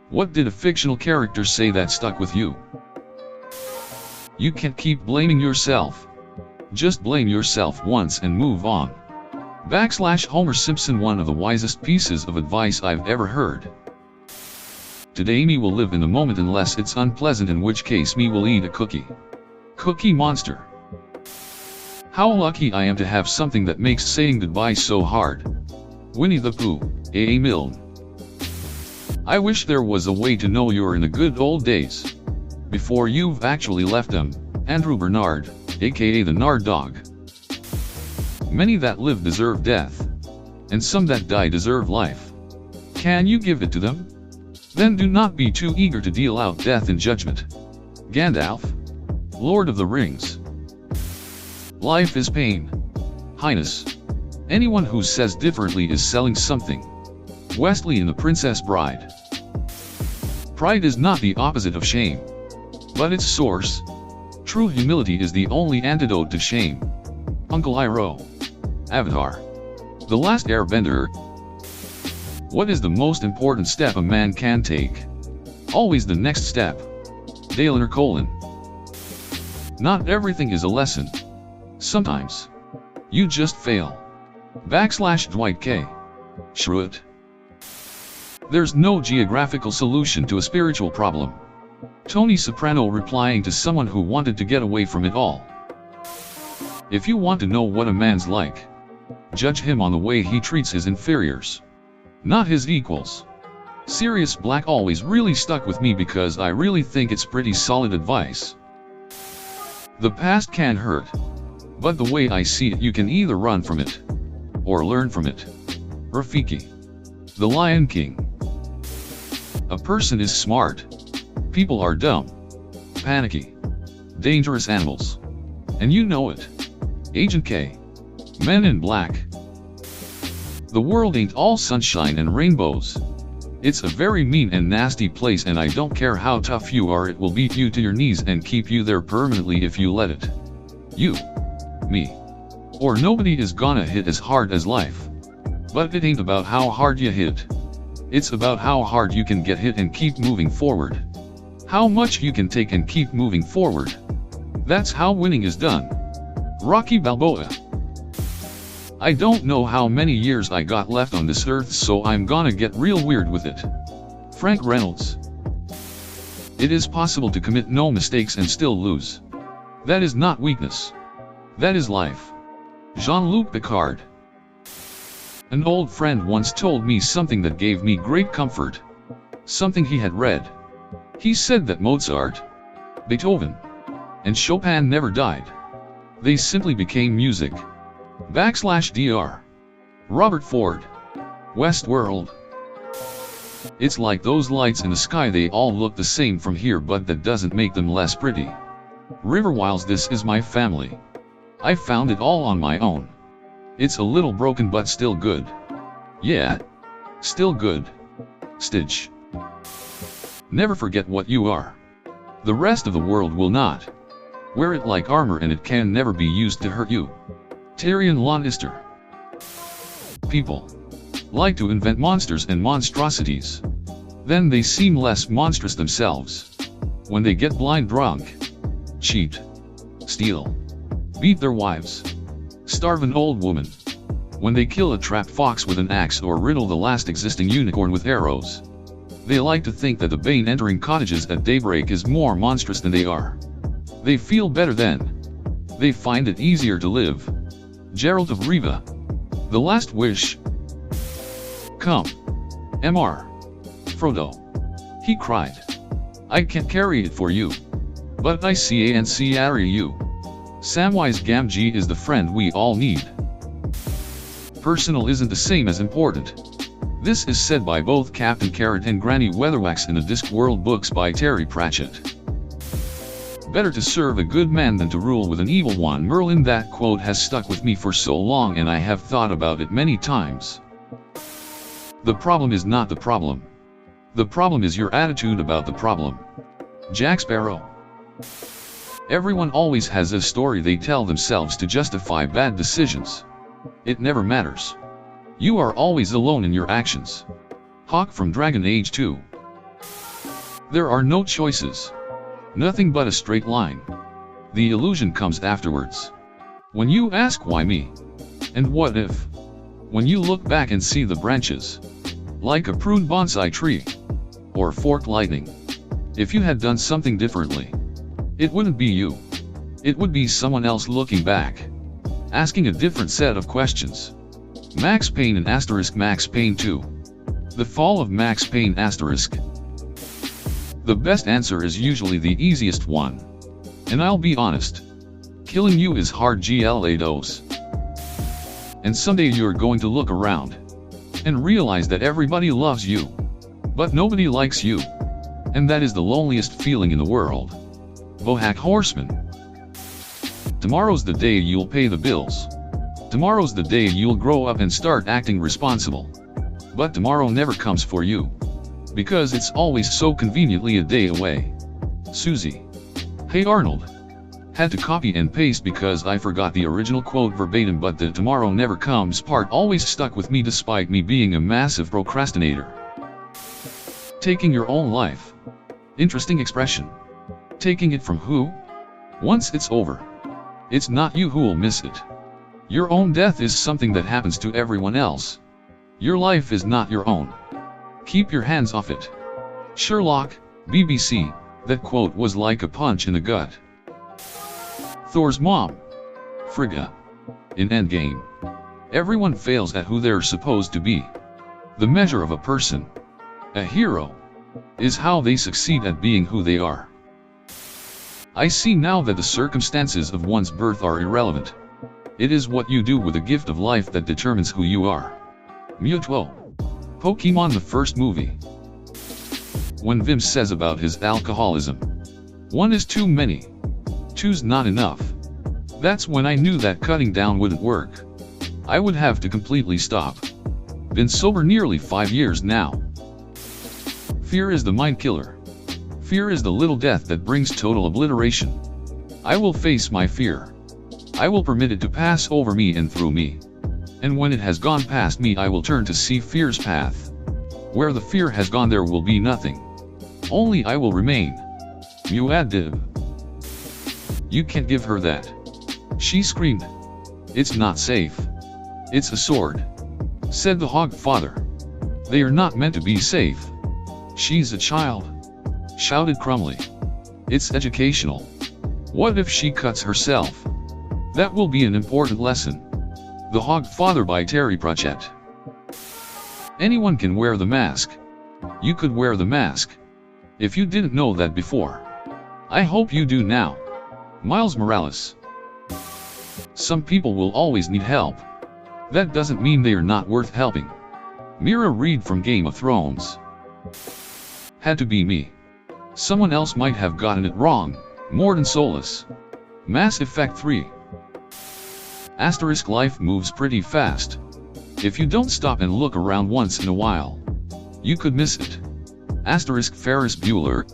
What did a fictional character say that stuck with you? You can't keep blaming yourself. Just blame yourself once and move on. / Homer Simpson. One of the wisest pieces of advice I've ever heard. Today me will live in the moment unless it's unpleasant, in which case me will eat a cookie. Cookie Monster. How lucky I am to have something that makes saying goodbye so hard. Winnie the Pooh, A.A. Milne. I wish there was a way to know you're in the good old days before you've actually left them. Andrew Bernard, aka the Nard Dog. Many that live deserve death, and some that die deserve life. Can you give it to them? Then do not be too eager to deal out death in judgment. Gandalf, Lord of the Rings. Life is pain. Highness. Anyone who says differently is selling something. Wesley in The Princess Bride. Pride is not the opposite of shame, but its source. True humility is the only antidote to shame. Uncle Iroh. Avatar. The Last Airbender. What is the most important step a man can take? Always the next step. Dale Colin. Not everything is a lesson. Sometimes you just fail. / Dwight K. Schrute. There's no geographical solution to a spiritual problem. Tony Soprano replying to someone who wanted to get away from it all. If you want to know what a man's like, judge him on the way he treats his inferiors, not his equals. Sirius Black always really stuck with me because I really think it's pretty solid advice. The past can hurt, but the way I see it, you can either run from it or learn from it. Rafiki. The Lion King. A person is smart. People are dumb, panicky, dangerous animals. And you know it. Agent K. Men in Black. The world ain't all sunshine and rainbows. It's a very mean and nasty place, and I don't care how tough you are, it will beat you to your knees and keep you there permanently if you let it. You, me, or nobody is gonna hit as hard as life. But it ain't about how hard you hit. It's about how hard you can get hit and keep moving forward. How much you can take and keep moving forward. That's how winning is done. Rocky Balboa. I don't know how many years I got left on this earth, so I'm gonna get real weird with it. Frank Reynolds. It is possible to commit no mistakes and still lose. That is not weakness. That is life. Jean-Luc Picard. An old friend once told me something that gave me great comfort. Something he had read. He said that Mozart, Beethoven, and Chopin never died. They simply became music. / Dr. Robert Ford. Westworld. It's like those lights in the sky, they all look the same from here, but that doesn't make them less pretty. River Wiles. This is my family. I found it all on my own. It's a little broken but still good. Yeah. Still good. Stitch. Never forget what you are. The rest of the world will not. Wear it like armor and it can never be used to hurt you. Tyrion Lannister. People like to invent monsters and monstrosities. Then they seem less monstrous themselves. When they get blind drunk, cheat, steal, beat their wives, starve an old woman, when they kill a trapped fox with an axe or riddle the last existing unicorn with arrows. They like to think that the Bane entering cottages at daybreak is more monstrous than they are. They feel better then. They find it easier to live. Geralt of Riva. The Last Wish. Come. Mr. Frodo. He cried. I can't carry it for you. But I can't carry you. Samwise Gamgee is the friend we all need. Personal isn't the same as important. This is said by both Captain Carrot and Granny Weatherwax in the Discworld books by Terry Pratchett. Better to serve a good man than to rule with an evil one. Merlin. That quote has stuck with me for so long, and I have thought about it many times. The problem is not the problem. The problem is your attitude about the problem. Jack Sparrow. Everyone always has a story they tell themselves to justify bad decisions. It never matters. You are always alone in your actions. Hawk from Dragon Age 2. There are no choices. Nothing but a straight line. The illusion comes afterwards. When you ask why me? And what if? When you look back and see the branches. Like a pruned bonsai tree. Or forked lightning. If you had done something differently. It wouldn't be you. It would be someone else looking back. Asking a different set of questions. Max Payne and * Max Payne 2. The Fall of Max Payne *. The best answer is usually the easiest one. And I'll be honest. Killing you is hard GLaDOS. And someday you're going to look around. And realize that everybody loves you. But nobody likes you. And that is the loneliest feeling in the world. Bojack Horseman. Tomorrow's the day you'll pay the bills. Tomorrow's the day you'll grow up and start acting responsible. But tomorrow never comes for you. Because it's always so conveniently a day away. Susie. Hey Arnold. Had to copy and paste because I forgot the original quote verbatim, but the tomorrow never comes part always stuck with me despite me being a massive procrastinator. Taking your own life. Interesting expression. Taking it from who? Once it's over. It's not you who'll miss it. Your own death is something that happens to everyone else. Your life is not your own. Keep your hands off it. Sherlock, BBC, that quote was like a punch in the gut. Thor's mom. Frigga. In Endgame. Everyone fails at who they're supposed to be. The measure of a person, a hero, is how they succeed at being who they are. I see now that the circumstances of one's birth are irrelevant. It is what you do with the gift of life that determines who you are. Mewtwo. Pokemon the first movie. When Vim says about his alcoholism, 1 is too many. 2's not enough. That's when I knew that cutting down wouldn't work. I would have to completely stop. Been sober nearly 5 years now. Fear is the mind killer. Fear is the little death that brings total obliteration. I will face my fear. I will permit it to pass over me and through me. And when it has gone past me, I will turn to see fear's path. Where the fear has gone, there will be nothing. Only I will remain. Muad'Dib. You can't give her that. She screamed. It's not safe. It's a sword. Said the Hog Father. They are not meant to be safe. She's a child. Shouted Crumley. It's educational. What if she cuts herself? That will be an important lesson. The Hog Father by Terry Pratchett. Anyone can wear the mask. You could wear the mask. If you didn't know that before. I hope you do now. Miles Morales. Some people will always need help. That doesn't mean they are not worth helping. Mira Reed from Game of Thrones. Had to be me. Someone else might have gotten it wrong. Mordin Solus. Mass Effect 3. * Life moves pretty fast. If you don't stop and look around once in a while, you could miss it. * Ferris Bueller.